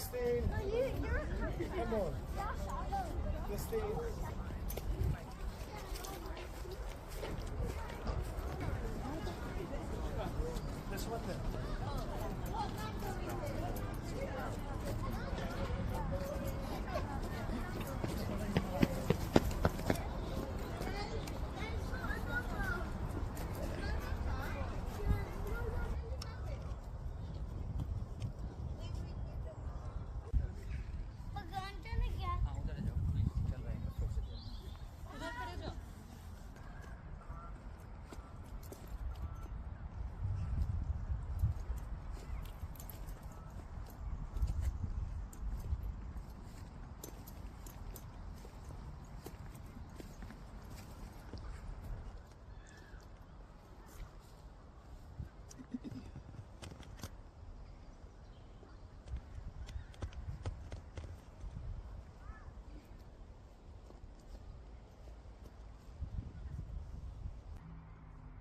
Christine. Come on. Christine. This one there.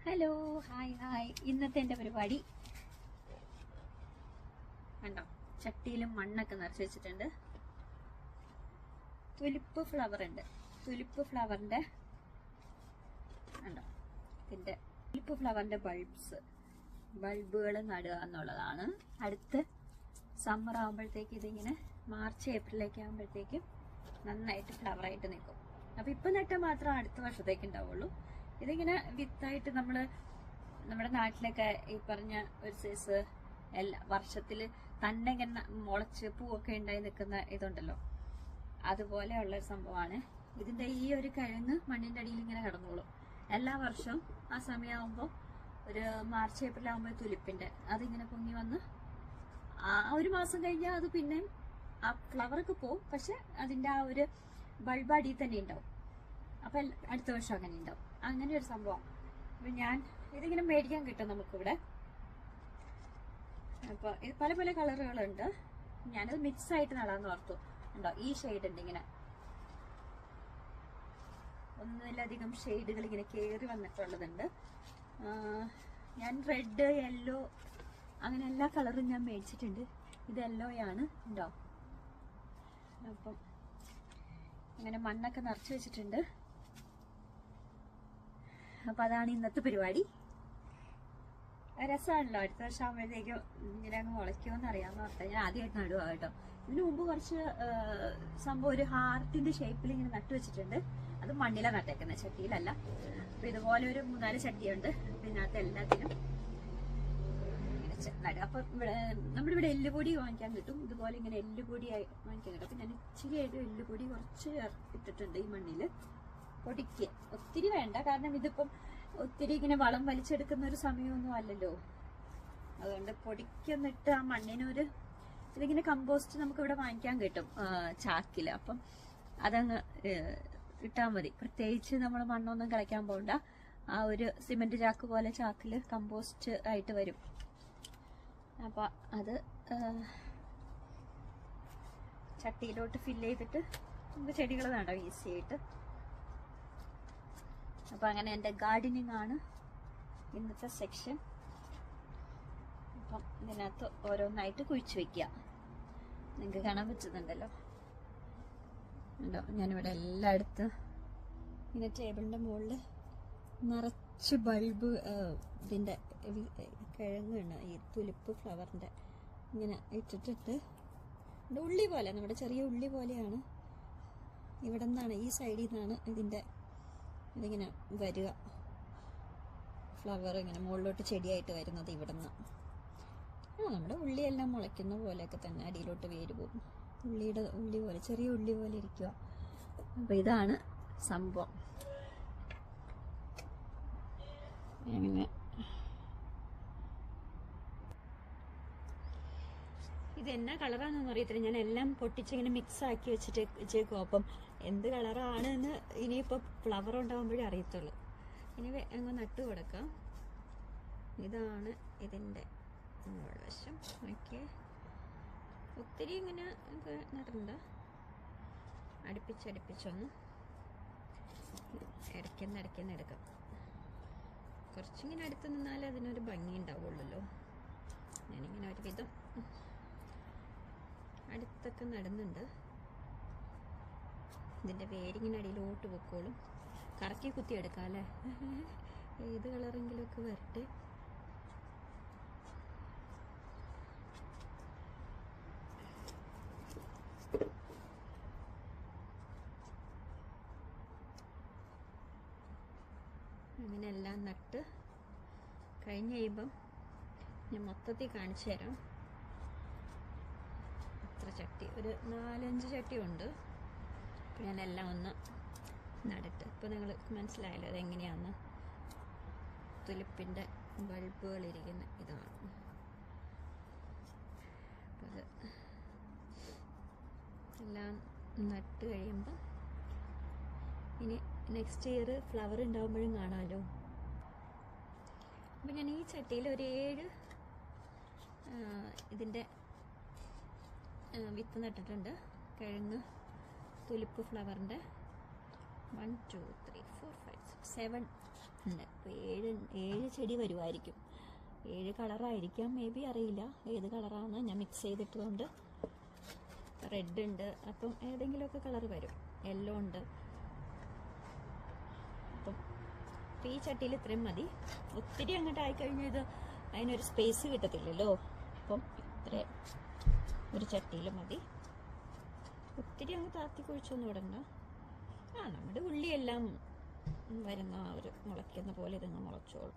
Hello, hi hi. ഇന്നത്തെ എൻ്റെ പരിപാടി കണ്ടോ, ചട്ടിയിലും മണ്ണൊക്കെ നിറച്ച് വെച്ചിട്ടുണ്ട്. തുലിപ്പ് ഫ്ലവർ ഉണ്ട്. തുലിപ്പ് ഫ്ലവറിന്റെ കണ്ടോ, ഇതിന്റെ തുലിപ്പ് ഫ്ലവറിന്റെ ബൾബുകൾ നടുക എന്നുള്ളതാണ്. അടുത്ത് സമ്മർ ആകുമ്പോഴത്തേക്ക് ഇതിങ്ങനെ മാർച്ച് ഏപ്രിലൊക്കെ ആകുമ്പോഴത്തേക്കും നന്നായിട്ട് ഫ്ലവറായിട്ട് നിൽക്കും. അപ്പൊ ഇപ്പൊ നട്ടാൽ മാത്രം അടുത്ത വർഷത്തേക്ക് ഉണ്ടാവുള്ളൂ. ഇതിങ്ങനെ വിത്തായിട്ട് നമ്മുടെ നാട്ടിലൊക്കെ ഈ പറഞ്ഞ ഒരു സൈസ് എല്ലാ വർഷത്തിൽ തന്നെ ഇങ്ങനെ മുളച്ച് പൂവൊക്കെ ഉണ്ടായി നിൽക്കുന്ന ഇതുണ്ടല്ലോ, അതുപോലെയുള്ള ഒരു സംഭവമാണ്. ഇതിന്റെ ഈ ഒരു കിഴങ്ങ് മണ്ണിന്റെ അടിയിൽ ഇങ്ങനെ കിടന്നോളും. എല്ലാ വർഷവും ആ സമയമാകുമ്പോൾ ഒരു മാർച്ച് ഏപ്രിൽ ആകുമ്പോൾ തുലിപ്പിന്റെ അതിങ്ങനെ പൊങ്ങി വന്ന് ആ ഒരു മാസം കഴിഞ്ഞാൽ അത് പിന്നെയും ആ ഫ്ലവറൊക്കെ പോവും. പക്ഷെ അതിന്റെ ആ ഒരു ബൾബ് അടിയിൽ തന്നെ ഉണ്ടാവും. അപ്പൊ അടുത്ത വർഷം അങ്ങനെ ഉണ്ടാവും. അങ്ങനെ ഒരു സംഭവം. അപ്പൊ ഞാൻ ഇതിങ്ങനെ മേടിക്കാൻ കിട്ടും നമുക്കിവിടെ. അപ്പൊ ഇത് പല പല കളറുകളുണ്ട്. ഞാനത് മിക്സ് ആയിട്ട് നടാന്ന് ഓർത്തു. ഉണ്ടോ, ഈ ഷെയ്ഡ് ഉണ്ട് ഇങ്ങനെ, ഒന്നിലധികം ഷെയ്ഡുകൾ ഇങ്ങനെ കയറി വന്നിട്ടുള്ളതുണ്ട്. ഞാൻ റെഡ്, യെല്ലോ അങ്ങനെ എല്ലാ കളറും ഞാൻ മേടിച്ചിട്ടുണ്ട്. ഇത് യെല്ലോയാണ്. ഉണ്ടോ, അപ്പം അങ്ങനെ മണ്ണൊക്കെ നിറച്ച് വെച്ചിട്ടുണ്ട്. അപ്പൊ അതാണ് ഇന്നത്തെ പരിപാടി. രസമാണല്ലോ. അടുത്ത വർഷം ആകുമ്പോഴത്തേക്കും ഇങ്ങനെ അങ്ങ് മുളയ്ക്കുമെന്ന് അറിയാമെന്ന് പറഞ്ഞാൽ ഞാൻ ആദ്യമായിട്ട് നടുക കേട്ടോ. ഇതിനു മുമ്പ് കുറച്ച് സംഭവം ഒരു ഹാർട്ടിന്റെ ഷേപ്പിൽ ഇങ്ങനെ നട്ടു വെച്ചിട്ടുണ്ട്. അത് മണ്ണിലാണ് നട്ടേക്കുന്നത്, ചട്ടിയിലല്ല. അപ്പൊ ഇതുപോലെ ഒരു 3-4 ചട്ടിയുണ്ട്. ഇതിനകത്ത് എല്ലാത്തിനും നടുക. അപ്പൊ നമ്മുടെ ഇവിടെ എല്ലുപൊടി വാങ്ങിക്കാൻ കിട്ടും. ഇതുപോലെ ഇങ്ങനെ എല്ലുപൊടി വാങ്ങിക്കാൻ കിട്ടും. അപ്പൊ ഞാൻ ഇച്ചിരി ആയിട്ട് എല്ലുപൊടി കുറച്ച് ഇട്ടിട്ടുണ്ട് ഈ മണ്ണില്. പൊടിക്ക് ഒത്തിരി വേണ്ട, കാരണം ഇതിപ്പം ഒത്തിരി ഇങ്ങനെ വളം വലിച്ചെടുക്കുന്ന ഒരു സമയമൊന്നും അല്ലല്ലോ. അതുകൊണ്ട് പൊടിക്കൊന്നിട്ട് ആ മണ്ണിനൊരു ഇതിങ്ങനെ കമ്പോസ്റ്റ് നമുക്ക് ഇവിടെ വാങ്ങിക്കാൻ കിട്ടും ചാക്കില്. അപ്പം അതങ്ങ് ഇട്ടാൽ മതി. പ്രത്യേകിച്ച് നമ്മൾ മണ്ണൊന്നും കളയ്ക്കാൻ പോകണ്ട. ആ ഒരു സിമെന്റ് ചാക്ക് പോലെ ചാക്കില് കമ്പോസ്റ്റ് ആയിട്ട് വരും. അപ്പൊ അത് ചട്ടിയിലോട്ട് ഫില്ല് ചെയ്തിട്ട് നമുക്ക് ചെടികൾ നടാം ഈസി ആയിട്ട്. അപ്പൊ അങ്ങനെ എൻ്റെ ഗാർഡനിങ് ആണ് ഇന്നത്തെ സെക്ഷൻ. അപ്പം ഇതിനകത്ത് ഓരോന്നായിട്ട് കുഴിച്ചു വെക്കുക. നിങ്ങൾക്ക് കാണാൻ പറ്റുന്നുണ്ടല്ലോ. ഉണ്ടോ, ഞാനിവിടെ എല്ലായിടത്തും ഇങ്ങനെ ടേബിളിന്റെ മുകളിൽ നിറച്ച് ബൾബ് ഇതിന്റെ കിഴങ്ങാണ്, ഈ തുലിപ്പ് ഫ്ലവറിന്റെ ഇങ്ങനെ ഇട്ടിട്ടിട്ട് ഉള്ളി പോലെ, നമ്മുടെ ചെറിയ ഉള്ളി പോലെയാണ്. ഇവിടെ നിന്നാണ്, ഈ സൈഡിൽ നിന്നാണ് ഇതിങ്ങനെ വരിക. ഫ്ലവർ ഇങ്ങനെ മുകളിലോട്ട് ചെടിയായിട്ട് വരുന്നത് ഇവിടെ നിന്ന്. നമ്മുടെ ഉള്ളിയെല്ലാം മുളയ്ക്കുന്ന പോലെയൊക്കെ തന്നെ അടിയിലോട്ട് വേര് പോകും. ഉള്ളി പോലെ, ചെറിയ ഉള്ളി പോലെ ഇരിക്കുക. അപ്പൊ ഇതാണ് സംഭവം. അങ്ങനെ ഇതെന്നാ കളറാണെന്ന് അറിയത്തില്ല. ഞാൻ എല്ലാം പൊട്ടിച്ചിങ്ങനെ മിക്സ് ആക്കി വെച്ചേക്കും. അപ്പം എന്ത് കളറാണെന്ന് ഇനിയിപ്പോ ഫ്ലവർ ഉണ്ടാകുമ്പോഴേ അറിയത്തുള്ളൂ. ഇനി അങ്ങ് നട്ടു കൊടുക്കാം. ഇതാണ് ഇതിന്റെ വശം. ഓക്കെ, ഒത്തിരി ഇങ്ങനെ നടണ്ട, അടുപ്പിച്ചൊന്ന് ഇടയ്ക്കെന്ന് എടുക്കാം. കുറച്ചിങ്ങനെ അടുത്ത് നിന്നാലേ അതിനൊരു ഭംഗി ഉണ്ടാവുള്ളല്ലോ. ഞാനിങ്ങനെ ഒരു വിധം അടുത്തൊക്കെ നടുന്നുണ്ട്. ഇതിൻ്റെ വേരിങ്ങിനടിയിലോട്ട് പൊക്കോളും. കറക്കി കുത്തി എടുക്കാം അല്ലേ? ഏത് കളറെങ്കിലുമൊക്കെ വരട്ടെ. അങ്ങനെ എല്ലാം നട്ട് കഴിഞ്ഞ് കഴിയുമ്പം ഞാൻ മൊത്തത്തിൽ കാണിച്ചു തരാം. എത്ര ചട്ടി, ഒരു 4-5 ചട്ടിയുണ്ട്. അപ്പം ഞാനെല്ലാം ഒന്ന് നടട്ട്. ഇപ്പോൾ നിങ്ങൾ മനസ്സിലായല്ലോ അതെങ്ങനെയാണെന്ന്. തുലിപ്പിൻ്റെ ബൾബുകളിരിക്കുന്ന ഇതാണ്. അപ്പം അത് എല്ലാം നട്ട് കഴിയുമ്പം ഇനി നെക്സ്റ്റ് ഇയർ ഫ്ലവർ ഉണ്ടാകുമ്പോഴും കാണാമല്ലോ. അപ്പം ഞാൻ ഈ ചട്ടിയിൽ ഒരു 7 ഇതിൻ്റെ വിത്ത് നട്ടിട്ടുണ്ട്. കിഴങ്ങ് തുലിപ്പ് ഫ്ലവറിൻ്റെ 1 2 3 4 5 6 7 ഉണ്ട്. അപ്പോൾ 7 ചെടി വരുമായിരിക്കും. 7 കളറായിരിക്കാം, മേ ബി, അറിയില്ല ഏത് കളറാണെന്ന്. ഞാൻ മിക്സ് ചെയ്തിട്ടുകൊണ്ട് റെഡ് ഉണ്ട്, അപ്പം ഏതെങ്കിലുമൊക്കെ കളർ വരും. യെല്ലോ ഉണ്ട്. അപ്പം ഈ ചട്ടിയിൽ ഇത്രയും മതി. ഒത്തിരി അങ്ങോട്ട് ആയിക്കഴിഞ്ഞാൽ ഇത് അതിനൊരു സ്പേസ് കിട്ടത്തില്ലല്ലോ. അപ്പം ഇത്രയും ഒരു ചട്ടിയിൽ മതി. ഒത്തിരി അങ്ങ് താത്തി കുഴിച്ചൊന്നും ഇടണ്ട. നമ്മുടെ ഉള്ളിയെല്ലാം വരുന്ന ഒരു മുളയ്ക്കുന്ന പോലെ ഇതങ്ങ് മുളച്ചോളും.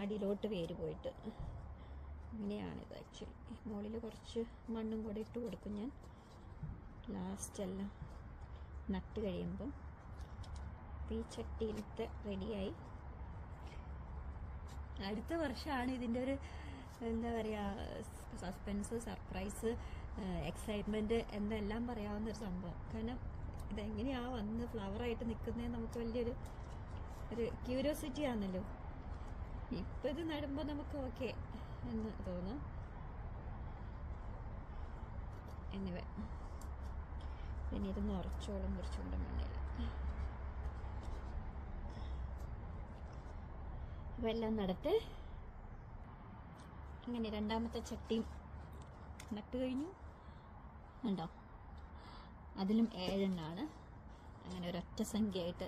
അടിയിലോട്ട് വേര് പോയിട്ട് ഇങ്ങനെയാണിത്. ആക്ച്വലി മുകളിൽ കുറച്ച് മണ്ണും കൂടെ ഇട്ട് കൊടുക്കും ഞാൻ ലാസ്റ്റ് എല്ലാം നട്ട് കഴിയുമ്പം. ഈ ചട്ടിയിലത്തെ റെഡിയായി. അടുത്ത വർഷമാണ് ഇതിൻ്റെ ഒരു എന്താ പറയുക, സസ്പെൻസ്, സർപ്രൈസ്, എക്സൈറ്റ്മെൻറ്റ് എന്നെല്ലാം പറയാവുന്നൊരു സംഭവം. കാരണം ഇതെങ്ങനെയാണ് വന്ന് ഫ്ലവറായിട്ട് നിൽക്കുന്നത് നമുക്ക് വലിയൊരു ക്യൂരിയോസിറ്റി ആണല്ലോ. ഇപ്പം ഇത് നടുമ്പോൾ നമുക്ക് ഓക്കെ എന്ന് തോന്നും. എന്നിവ പിന്നെ ഇത് നിറച്ചോളം കുറച്ചുകൊണ്ട് മണ്ണിൽ. അപ്പോൾ എല്ലാം നടട്ടെ. അങ്ങനെ രണ്ടാമത്തെ ചട്ടിയും നട്ട് കഴിഞ്ഞു. ഉണ്ടോ? അതിലും 7 എണ്ണമാണ്. അങ്ങനെ ഒരൊറ്റ സംഖ്യയായിട്ട്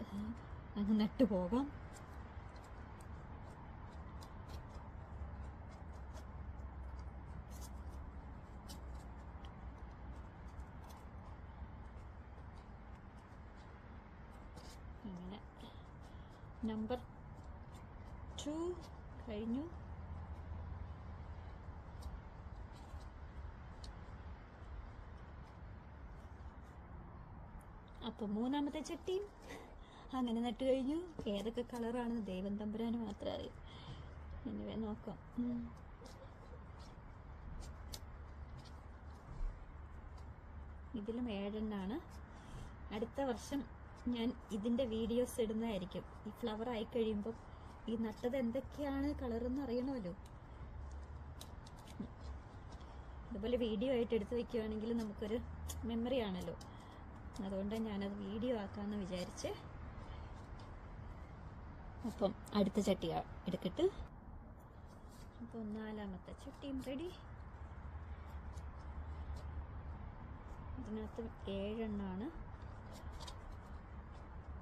അങ്ങ് നട്ടു പോകാം. അങ്ങനെ നമ്പർ 2 കഴിഞ്ഞു. അപ്പോൾ മൂന്നാമത്തെ ചട്ടിയും അങ്ങനെ നട്ട് കഴിഞ്ഞു. ഏതൊക്കെ കളറാണെന്ന് ദൈവം തമ്പുരാന് മാത്രമേ അറിയൂ. എന്നിവ നോക്കാം. ഇതിലും 7 എണ്ണമാണ്. അടുത്ത വർഷം ഞാൻ ഇതിൻ്റെ വീഡിയോസ് ഇടുന്നതായിരിക്കും. ഈ ഫ്ലവർ ആയി കഴിയുമ്പം ഈ നട്ടത് എന്തൊക്കെയാണ് കളറെന്ന് അറിയണമല്ലോ. അതുപോലെ വീഡിയോ ആയിട്ട് എടുത്ത് വയ്ക്കുകയാണെങ്കിൽ നമുക്കൊരു മെമ്മറി ആണല്ലോ. അതുകൊണ്ട് ഞാനത് വീഡിയോ ആക്കാമെന്ന് വിചാരിച്ച്. അപ്പം അടുത്ത ചട്ടി എടുക്കട്ട്. അപ്പോൾ 4ാമത്തെ ചട്ടിയും റെഡി. ഇതിനകത്ത് 7 എണ്ണമാണ്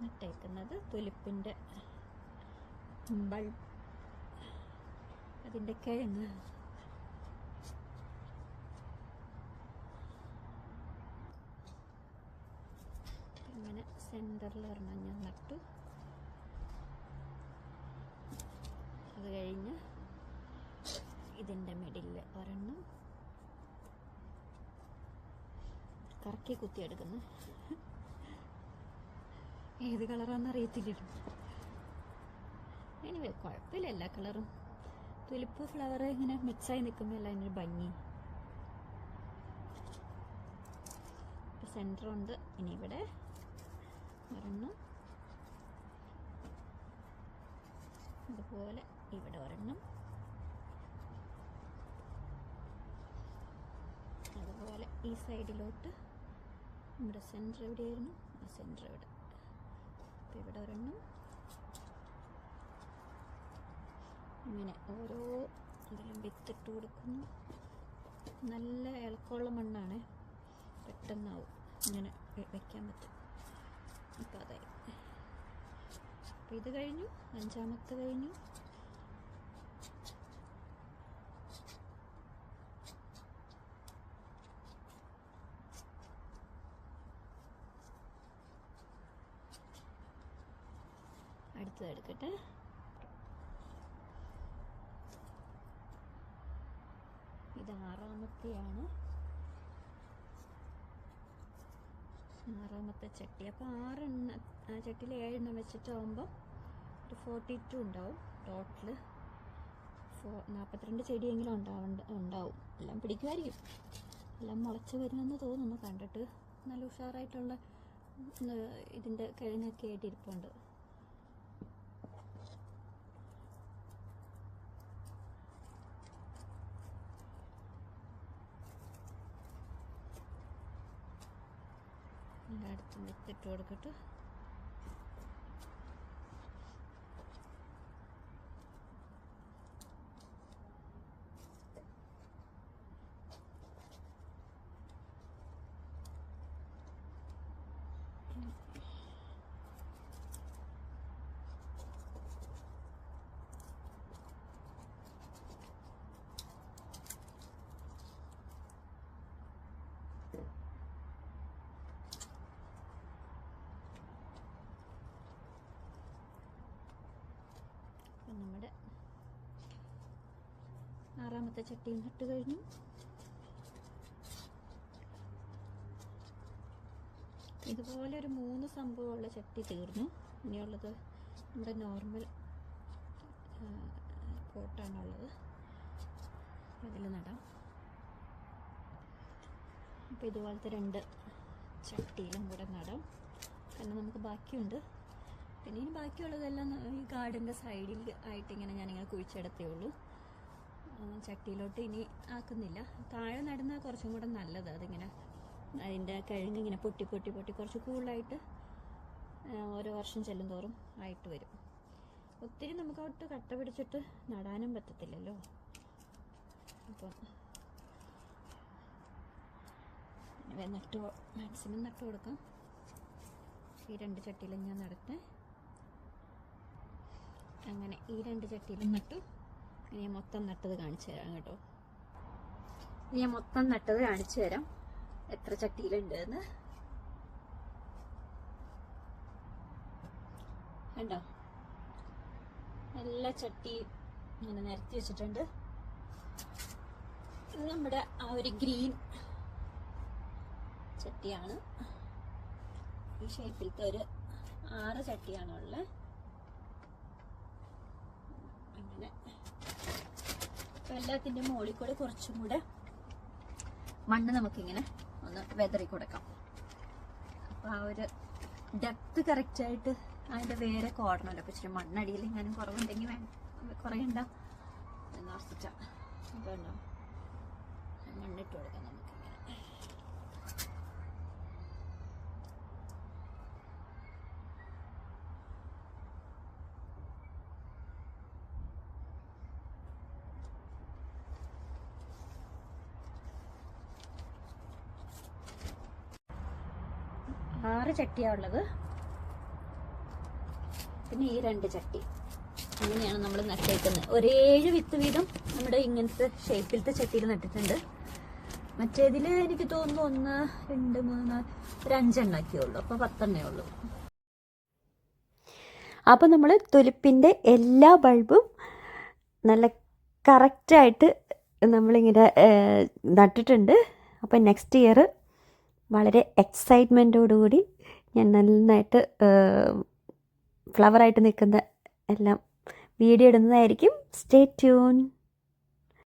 നട്ടേക്കുന്നത്. തുലിപ്പിൻ്റെ ബൾബ്, അതിൻ്റെ കിഴങ്ങ്. ഇങ്ങനെ സെൻറ്ററിൽ ഒരെണ്ണം ഞാൻ നട്ടു. അത് കഴിഞ്ഞ് ഇതിൻ്റെ മിഡിലിൽ ഒരെണ്ണം കറക്കി കുത്തിയെടുക്കുന്നു. ഏത് കളറാണെന്ന് അറിയത്തില്ല. എനിവേ കുഴപ്പമില്ല, എല്ലാ കളറും. തുലിപ്പ് ഫ്ലവർ ഇങ്ങനെ മിക്സായി നിൽക്കുമ്പോൾ എല്ലാം അതിനൊരു ഭംഗി. സെൻറ്ററുണ്ട്. ഇനി ഇവിടെ ഒരെണ്ണം, അതുപോലെ ഇവിടെ ഒരെണ്ണം, അതുപോലെ ഈ സൈഡിലോട്ട്. ഇവിടെ സെൻറ്റർ എവിടെയായിരുന്നു? ആ സെൻറ്റർ ഇവിടെ. അപ്പോൾ ഇവിടെ ഒരെണ്ണം. ഇങ്ങനെ ഓരോ ഇതിലും വിത്തിട്ട് കൊടുക്കുന്നു. നല്ല ഇളക്കമുള്ള മണ്ണാണ്. പെട്ടെന്നാവും ഇങ്ങനെ വെക്കാൻ പറ്റും. അപ്പോൾ അതായി. അപ്പോൾ ഇത് കഴിഞ്ഞു, 5ാമത്തെ കഴിഞ്ഞു. അടുത്തത് എടുക്കട്ടെ. ഇത് 6ാമത്തെയാണ്, 6ാമത്തെ ചട്ടി. അപ്പോൾ 6 ചട്ടിയിൽ 7 എണ്ണം വെച്ചിട്ടാവുമ്പോൾ ഒരു 42 ഉണ്ടാവും ടോട്ടൽ. 42 ചെടിയെങ്കിലും ഉണ്ടാവും. എല്ലാം പിടിക്കുമായിരിക്കും. എല്ലാം മുളച്ച് വരുമെന്ന് തോന്നുന്നു കണ്ടിട്ട്. നല്ല ഉഷാറായിട്ടുള്ള ഇതിൻ്റെ കിഴങ്ങൊക്കെ ആയിട്ട് ഇരിപ്പുണ്ട്. എല്ലായിടത്തും വിത്തിട്ട് കൊടുക്കട്ടെ. നമ്മുടെ 6ാമത്തെ ചട്ടിയും നട്ട് കഴിഞ്ഞു. ഇതുപോലെ ഒരു 3 സംഭവമുള്ള ചട്ടി തീർന്നു. ഇനിയുള്ളത് നമ്മുടെ നോർമൽ പോട്ടാണുള്ളത്, അതിൽ നടാം. അപ്പോൾ ഇതുപോലത്തെ 2 ചട്ടിയിലും കൂടെ നടാം. കാരണം നമുക്ക് ബാക്കിയുണ്ട്. പിന്നെ ഇനി ബാക്കിയുള്ളതെല്ലാം ഈ ഗാർഡൻ്റെ സൈഡിൽ ആയിട്ട് ഞാനിങ്ങനെ കുഴിച്ചെടുത്തേ ഉള്ളൂ. ചട്ടിയിലോട്ട് ഇനി ആക്കുന്നില്ല. താഴെ നടുന്ന കുറച്ചും കൂടെ നല്ലത്. അതിങ്ങനെ അതിൻ്റെ കിഴങ്ങിങ്ങനെ പൊട്ടി കുറച്ച് കൂടുതലായിട്ട് ഓരോ വർഷം ചെല്ലും തോറും ആയിട്ട് വരും. ഒത്തിരി നമുക്കോട്ട് കട്ട പിടിച്ചിട്ട് നടാനും പറ്റത്തില്ലല്ലോ. അപ്പം മാക്സിമം നട്ട് കൊടുക്കാം. ഈ 2 ചട്ടിയിലും ഞാൻ നടത്തേ. അങ്ങനെ ഈ 2 ചട്ടിയിലും നട്ടു. ഇനി ഞാൻ മൊത്തം നട്ടത് കാണിച്ചു തരാം കേട്ടോ. ഞാൻ മൊത്തം നട്ടത് കാണിച്ചു തരാം എത്ര ചട്ടിയിലുണ്ട് എന്ന്. കണ്ടോ, എല്ലാ ചട്ടിയും ഇങ്ങനെ നിരത്തി വെച്ചിട്ടുണ്ട്. ഇത് നമ്മുടെ ആ ഒരു ഗ്രീൻ ചട്ടിയാണ്. ഈ ഷേപ്പിലത്തെ ഒരു 6 ചട്ടിയാണുള്ളത്. അങ്ങനെ അപ്പോൾ എല്ലാത്തിൻ്റെ മുകളിൽ കൂടെ കുറച്ചും കൂടെ മണ്ണ് നമുക്കിങ്ങനെ ഒന്ന് വെതറി കൊടുക്കാം. അപ്പോൾ ആ ഒരു ഡെപ്ത് കറക്റ്റായിട്ട് അതിൻ്റെ വേറെ കോർണർ. അപ്പോൾ ഇച്ചിരി മണ്ണടിയിൽ ഇങ്ങനെ കുറവുണ്ടെങ്കിൽ കുറയണ്ട എന്ന് ഓർത്തിട്ടാണ്. അപ്പോൾ മണ്ണിട്ട് കൊടുക്കാം നമുക്കിങ്ങനെ. ആറ് ചട്ടിയാണ് ഉള്ളത്. പിന്നെ ഈ 2 ചട്ടി അങ്ങനെയാണ് നമ്മൾ നട്ടേക്കുന്നത്. ഒരു 7 വിത്ത് വീതം നമ്മുടെ ഇങ്ങനത്തെ ഷേപ്പിലത്തെ ചട്ടിയിൽ നട്ടിട്ടുണ്ട്. മറ്റേതിൽ എനിക്ക് തോന്നുന്നു 1, 2, 3, 4 ഒരു 5 എണ്ണാക്കിയേ ഉള്ളൂ. അപ്പോൾ 10 എണ്ണേ ഉള്ളൂ. അപ്പോൾ നമ്മൾ തുലിപ്പിൻ്റെ എല്ലാ ബൾബും നല്ല കറക്റ്റായിട്ട് നമ്മളിങ്ങനെ നട്ടിട്ടുണ്ട്. അപ്പോൾ നെക്സ്റ്റ് ഇയർ വളരെ എക്സൈറ്റ്മെൻറ്റോടുകൂടി ഞാൻ നന്നായിട്ട് ഫ്ലവറായിട്ട് നിൽക്കുന്ന എല്ലാം വീഡിയോ ഇടുന്നതായിരിക്കും. Stay tune.